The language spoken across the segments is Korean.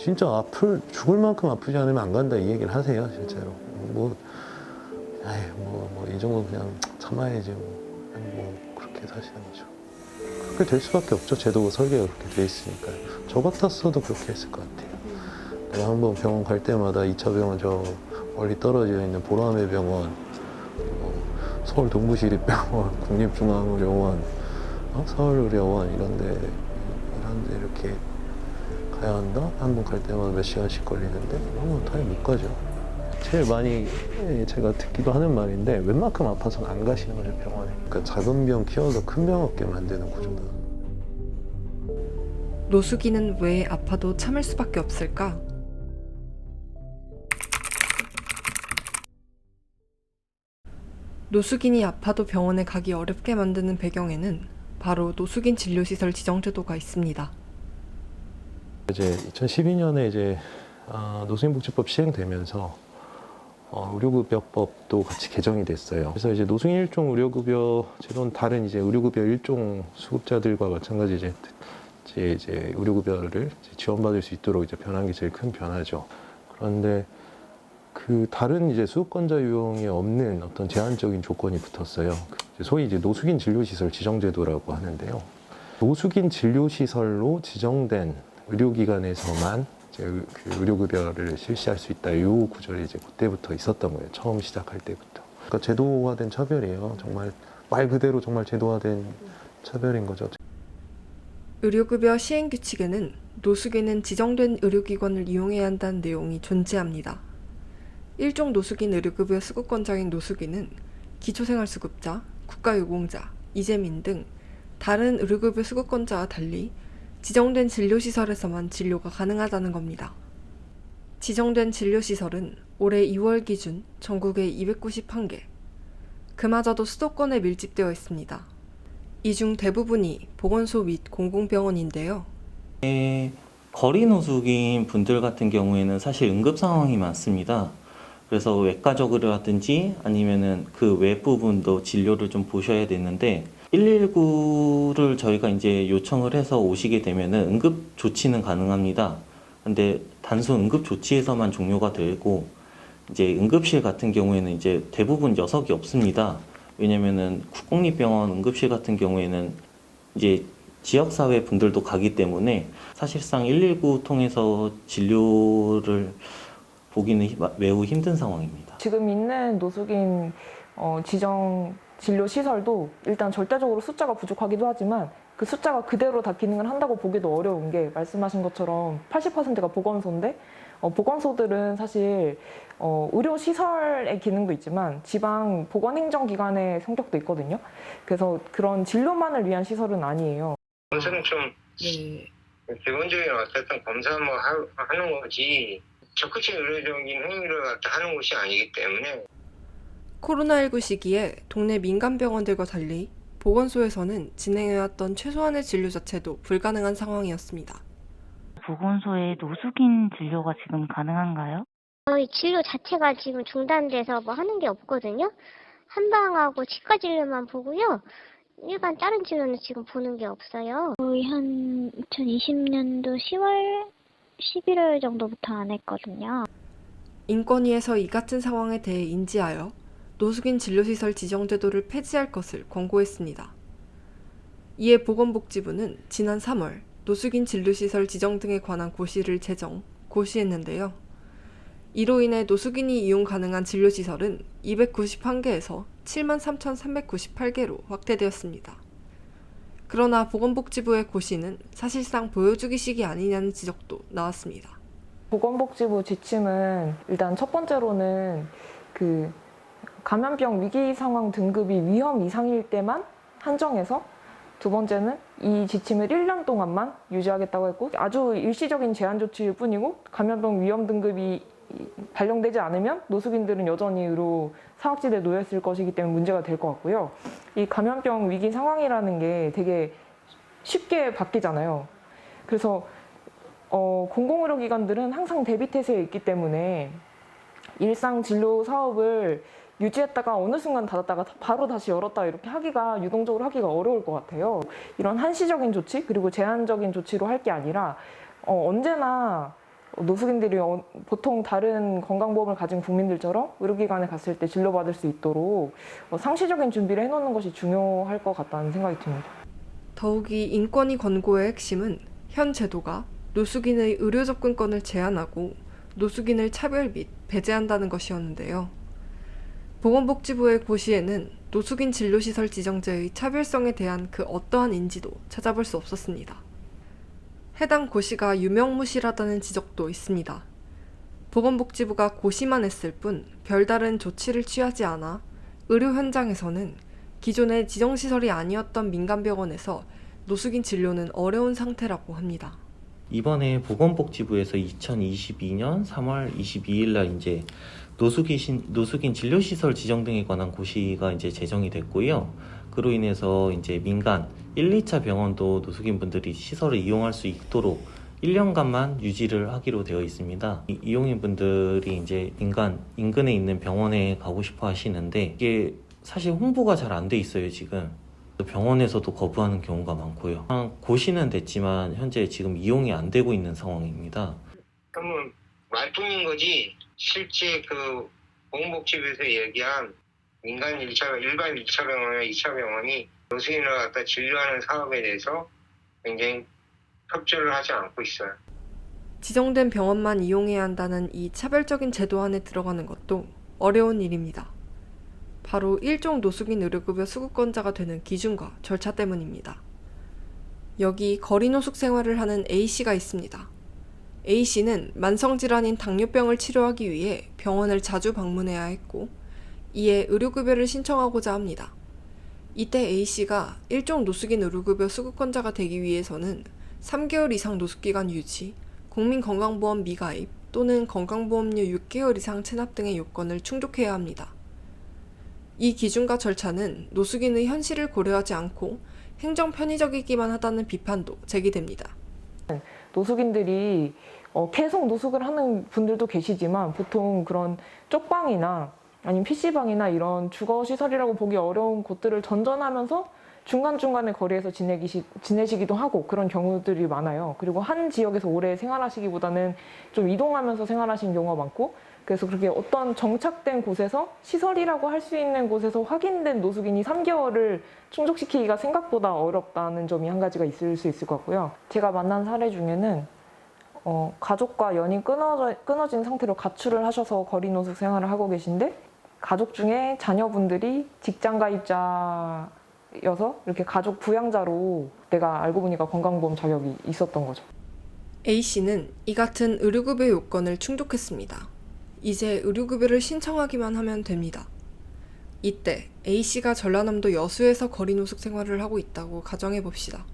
진짜 죽을 만큼 아프지 않으면 안 간다 이 얘기를 하세요, 실제로. 이 정도 그냥 참아야지 그렇게 사시는 거죠. 그렇게 될 수밖에 없죠. 제도 설계가 그렇게 돼 있으니까요. 저 같았어도 그렇게 했을 것 같아요. 내가 한번 병원 갈 때마다 2차 병원 저 멀리 떨어져 있는 보라매 병원, 서울 동부시립병원, 국립중앙의료원, 서울의료원 이런데 이렇게 가야 한다? 한 번 갈 때마다 몇 시간씩 걸리는데 당연히 못 가죠. 제일 많이 제가 듣기도 하는 말인데 웬만큼 아파서는 안 가시는 거죠, 병원에. 그러니까 작은 병 키워서 큰 병 얻게 만드는 구조다. 노숙인은 왜 아파도 참을 수밖에 없을까? 노숙인이 아파도 병원에 가기 어렵게 만드는 배경에는 바로 노숙인 진료시설 지정제도가 있습니다. 이제 2012년에 노숙인복지법 시행되면서 의료급여법도 같이 개정이 됐어요. 그래서 이제 노숙인 일종 의료급여 제도는 다른 이제 의료급여 일종 수급자들과 마찬가지 이제 의료급여를 지원받을 수 있도록 이제 변한 게 제일 큰 변화죠. 그런데 그 다른 이제 수급권자 유형에 없는 어떤 제한적인 조건이 붙었어요. 소위 이제 노숙인 진료시설 지정제도라고 하는데요. 노숙인 진료시설로 지정된 의료기관에서만 그 의료급여를 실시할 수 있다. 이 구절이 이제 그때부터 있었던 거예요. 처음 시작할 때부터. 그러니까 제도화된 차별이에요. 정말 말 그대로 정말 제도화된 차별인 거죠. 의료급여 시행규칙에는 노숙인은 지정된 의료기관을 이용해야 한다는 내용이 존재합니다. 일종 노숙인 의료급여 수급권자인 노숙인은 기초생활수급자, 국가유공자, 이재민 등 다른 의료급여 수급권자와 달리 지정된 진료시설에서만 진료가 가능하다는 겁니다. 지정된 진료시설은 올해 2월 기준 전국에 291개, 그마저도 수도권에 밀집되어 있습니다. 이 중 대부분이 보건소 및 공공병원인데요. 거리 노숙인 분들 같은 경우에는 사실 응급 상황이 많습니다. 그래서 외과적으로라든지 아니면은 그 외 부분도 진료를 좀 보셔야 되는데 119를 저희가 이제 요청을 해서 오시게 되면은 응급 조치는 가능합니다. 근데 단순 응급 조치에서만 종료가 되고 이제 응급실 같은 경우에는 이제 대부분 녀석이 없습니다. 왜냐면은 국공립병원 응급실 같은 경우에는 이제 지역사회 분들도 가기 때문에 사실상 119 통해서 진료를 보기는 매우 힘든 상황입니다. 지금 있는 노숙인 지정 진료 시설도 일단 절대적으로 숫자가 부족하기도 하지만 그 숫자가 그대로 다 기능을 한다고 보기도 어려운 게 말씀하신 것처럼 80%가 보건소인데 보건소들은 사실 의료시설의 기능도 있지만 지방 보건행정기관의 성격도 있거든요. 그래서 그런 진료만을 위한 시설은 아니에요. 검사는 좀 기본적인 어쨌든 검사 하는 거지 적극적 의료적인 행위를 하는 곳이 아니기 때문에. 코로나19 시기에 동네 민간병원들과 달리 보건소에서는 진행해왔던 최소한의 진료 자체도 불가능한 상황이었습니다. 보건소에 노숙인 진료가 지금 가능한가요? 거의 진료 자체가 지금 중단돼서 뭐 하는 게 없거든요. 한방하고 치과 진료만 보고요. 일반 다른 진료는 지금 보는 게 없어요. 거의 한 2020년도 10월, 11월 정도부터 안 했거든요. 인권위에서 이 같은 상황에 대해 인지하여 노숙인 진료시설 지정제도를 폐지할 것을 권고했습니다. 이에 보건복지부는 지난 3월 노숙인 진료시설 지정 등에 관한 고시를 고시했는데요. 이로 인해 노숙인이 이용 가능한 진료시설은 291개에서 73,398개로 확대되었습니다. 그러나 보건복지부의 고시는 사실상 보여주기식이 아니냐는 지적도 나왔습니다. 보건복지부 지침은 일단 첫 번째로는 그 감염병 위기 상황 등급이 위험 이상일 때만 한정해서, 두 번째는 이 지침을 1년 동안만 유지하겠다고 했고 아주 일시적인 제한 조치일 뿐이고 감염병 위험 등급이 발령되지 않으면 노숙인들은 여전히 의료 사각지대에 놓여 있을 것이기 때문에 문제가 될 것 같고요. 이 감염병 위기 상황이라는 게 되게 쉽게 바뀌잖아요. 그래서 공공의료기관들은 항상 대비태세에 있기 때문에 일상 진료 사업을 유지했다가 어느 순간 닫았다가 바로 다시 열었다 이렇게 하기가 유동적으로 하기가 어려울 것 같아요. 이런 한시적인 조치 그리고 제한적인 조치로 할 게 아니라 언제나 노숙인들이 보통 다른 건강보험을 가진 국민들처럼 의료기관에 갔을 때 진료받을 수 있도록 상시적인 준비를 해놓는 것이 중요할 것 같다는 생각이 듭니다. 더욱이 인권위 권고의 핵심은 현 제도가 노숙인의 의료 접근권을 제한하고 노숙인을 차별 및 배제한다는 것이었는데요. 보건복지부의 고시에는 노숙인 진료시설 지정제의 차별성에 대한 그 어떠한 인지도 찾아볼 수 없었습니다. 해당 고시가 유명무실하다는 지적도 있습니다. 보건복지부가 고시만 했을 뿐 별다른 조치를 취하지 않아 의료 현장에서는 기존의 지정시설이 아니었던 민간병원에서 노숙인 진료는 어려운 상태라고 합니다. 이번에 보건복지부에서 2022년 3월 22일 날 이제 노숙인 진료시설 지정 등에 관한 고시가 이제 제정이 됐고요. 그로 인해서 이제 민간 1, 2차 병원도 노숙인 분들이 시설을 이용할 수 있도록 1년간만 유지를 하기로 되어 있습니다. 이용인 분들이 이제 인근에 있는 병원에 가고 싶어 하시는데 이게 사실 홍보가 잘 안 돼 있어요, 지금. 병원에서도 거부하는 경우가 많고요. 고시는 됐지만 현재 지금 이용이 안 되고 있는 상황입니다. 그러면 말뿐인 거지 실제 그 보건복지부에서 얘기한 일반 1차 병원이나 2차 병원이 노숙인을 갖다 진료하는 사업에 대해서 굉장히 협조를 하지 않고 있어요. 지정된 병원만 이용해야 한다는 이 차별적인 제도 안에 들어가는 것도 어려운 일입니다. 바로 일종 노숙인 의료급여 수급권자가 되는 기준과 절차 때문입니다. 여기 거리노숙 생활을 하는 A씨가 있습니다. A씨는 만성질환인 당뇨병을 치료하기 위해 병원을 자주 방문해야 했고 이에 의료급여를 신청하고자 합니다. 이때 A씨가 일종 노숙인 의료급여 수급권자가 되기 위해서는 3개월 이상 노숙기간 유지, 국민건강보험 미가입 또는 건강보험료 6개월 이상 체납 등의 요건을 충족해야 합니다. 이 기준과 절차는 노숙인의 현실을 고려하지 않고 행정 편의적이기만 하다는 비판도 제기됩니다. 노숙인들이 계속 노숙을 하는 분들도 계시지만 보통 그런 쪽방이나 아니면 PC방이나 이런 주거시설이라고 보기 어려운 곳들을 전전하면서 중간중간에 거리에서 지내시기도 하고 그런 경우들이 많아요. 그리고 한 지역에서 오래 생활하시기보다는 좀 이동하면서 생활하시는 경우가 많고 그래서 그렇게 어떤 정착된 곳에서 시설이라고 할 수 있는 곳에서 확인된 노숙인이 3개월을 충족시키기가 생각보다 어렵다는 점이 한 가지가 있을 수 있을 것 같고요. 제가 만난 사례 중에는 가족과 연이 끊어진 상태로 가출을 하셔서 거리 노숙 생활을 하고 계신데 가족 중에 자녀분들이 직장 가입자여서 이렇게 가족 부양자로 내가 알고 보니까 건강보험 자격이 있었던 거죠. A씨는 이 같은 의료급여 요건을 충족했습니다. 이제 의료급여를 신청하기만 하면 됩니다. 이때 A씨가 전라남도 여수에서 거리노숙 생활을 하고 있다고 가정해봅시다.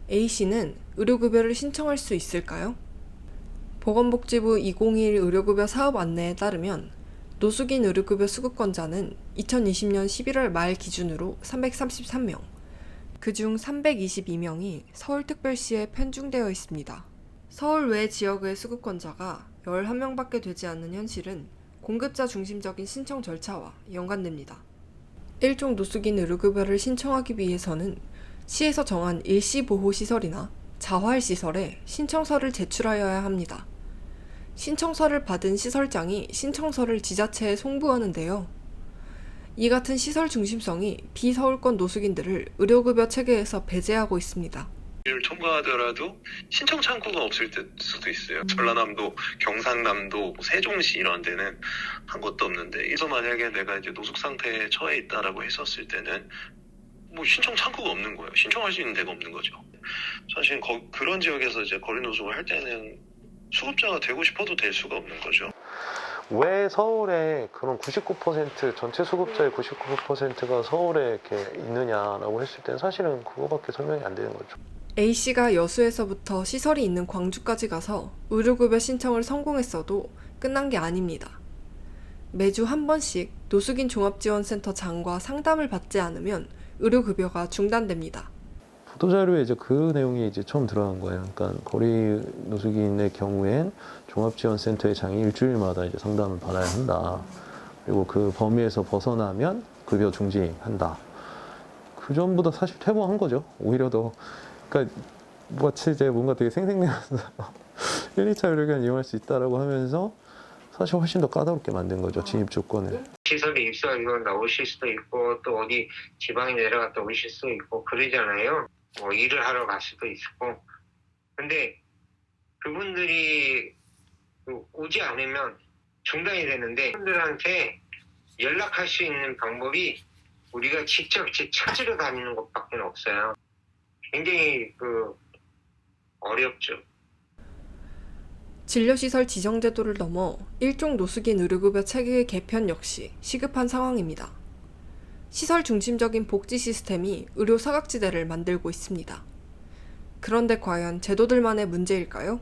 A씨는 의료급여를 신청할 수 있을까요? 보건복지부 2021 의료급여 사업 안내에 따르면 노숙인 의료급여 수급권자는 2020년 11월 말 기준으로 333명, 그중 322명이 서울특별시에 편중되어 있습니다. 서울 외 지역의 수급권자가 11명밖에 되지 않는 현실은 공급자 중심적인 신청 절차와 연관됩니다. 일종 노숙인 의료급여를 신청하기 위해서는 시에서 정한 일시보호시설이나 자활시설에 신청서를 제출하여야 합니다. 신청서를 받은 시설장이 신청서를 지자체에 송부하는데요. 이 같은 시설 중심성이 비서울권 노숙인들을 의료급여 체계에서 배제하고 있습니다. 를 첨가하더라도 신청 창구가 없을 수도 있어요. 전라남도, 경상남도, 세종시 이런 데는 한 것도 없는데 그래서 만약에 내가 이제 노숙 상태에 처해 있다라고 했었을 때는 뭐 신청 창구가 없는 거예요. 신청할 수 있는 데가 없는 거죠. 사실 그런 지역에서 이제 거리 노숙을 할 때는 수급자가 되고 싶어도 될 수가 없는 거죠. 왜 서울에 그런 99% 전체 수급자의 99%가 서울에 이렇게 있느냐라고 했을 땐 사실은 그거밖에 설명이 안 되는 거죠. A씨가 여수에서부터 시설이 있는 광주까지 가서 의료급여 신청을 성공했어도 끝난 게 아닙니다. 매주 한 번씩 노숙인 종합지원센터 장과 상담을 받지 않으면 의료급여가 중단됩니다. 보도자료에 이제 그 내용이 이제 처음 들어간 거예요. 그러니까 거리 노숙인의 경우엔 종합지원센터의 장이 일주일마다 이제 상담을 받아야 한다. 그리고 그 범위에서 벗어나면 급여 중지한다. 그 전보다 사실 퇴보한 거죠. 오히려 더, 그러니까 마치 이제 뭔가 되게 생생내면서 1, 2차 의료기관 이용할 수 있다라고 하면서 사실 훨씬 더 까다롭게 만든 거죠. 진입 조건을. 시설에 입소하고 나오실 수도 있고 또 어디 지방에 내려갔다 오실 수도 있고 그러잖아요. 뭐 일을 하러 갈 수도 있고. 근데 그분들이 오지 않으면 중단이 되는데 그분들한테 연락할 수 있는 방법이 우리가 직접 찾으러 다니는 것밖에 없어요. 굉장히 어렵죠. 진료시설 지정제도를 넘어 일종 노숙인 의료급여 체계의 개편 역시 시급한 상황입니다. 시설 중심적인 복지 시스템이 의료 사각지대를 만들고 있습니다. 그런데 과연 제도들만의 문제일까요?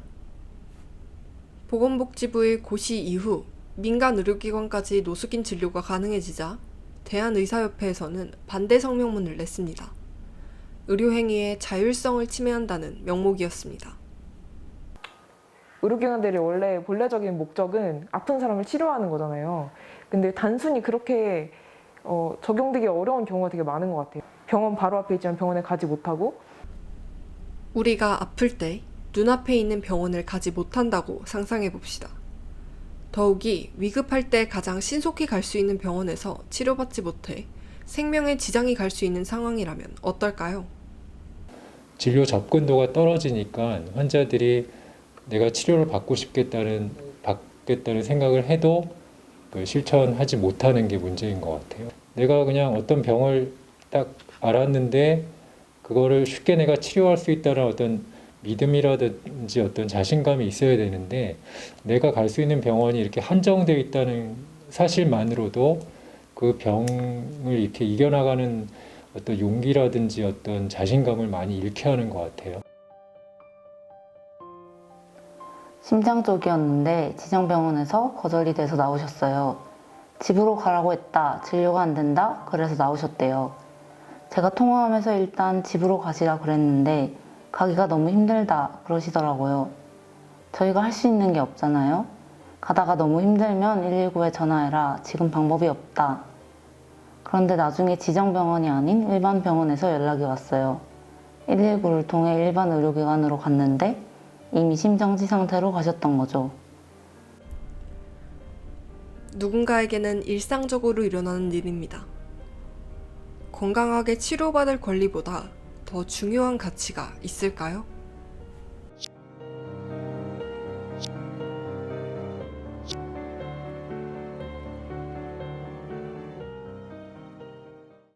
보건복지부의 고시 이후 민간 의료기관까지 노숙인 진료가 가능해지자 대한의사협회에서는 반대 성명문을 냈습니다. 의료행위의 자율성을 침해한다는 명목이었습니다. 의료기관들의 원래 본래적인 목적은 아픈 사람을 치료하는 거잖아요. 근데 단순히 그렇게 적용되기 어려운 경우가 되게 많은 것 같아요. 병원 바로 앞에 있지만 병원에 가지 못하고 우리가 아플 때 눈앞에 있는 병원을 가지 못한다고 상상해 봅시다. 더욱이 위급할 때 가장 신속히 갈 수 있는 병원에서 치료받지 못해 생명에 지장이 갈 수 있는 상황이라면 어떨까요? 진료 접근도가 떨어지니까 환자들이 내가 치료를 받고 싶겠다는 생각을 해도 실천하지 못하는 게 문제인 것 같아요. 내가 그냥 어떤 병을 딱 알았는데 그거를 쉽게 내가 치료할 수 있다는 어떤 믿음이라든지 어떤 자신감이 있어야 되는데 내가 갈 수 있는 병원이 이렇게 한정되어 있다는 사실만으로도 그 병을 이렇게 이겨나가는 어떤 용기라든지 어떤 자신감을 많이 잃게 하는 것 같아요. 심장 쪽이었는데 지정병원에서 거절이 돼서 나오셨어요. 집으로 가라고 했다. 진료가 안 된다. 그래서 나오셨대요. 제가 통화하면서 일단 집으로 가시라 그랬는데 가기가 너무 힘들다 그러시더라고요. 저희가 할 수 있는 게 없잖아요. 가다가 너무 힘들면 119에 전화해라. 지금 방법이 없다. 그런데 나중에 지정병원이 아닌 일반 병원에서 연락이 왔어요. 119를 통해 일반 의료기관으로 갔는데 이미 심정지 상태로 가셨던 거죠. 누군가에게는 일상적으로 일어나는 일입니다. 건강하게 치료받을 권리보다 더 중요한 가치가 있을까요?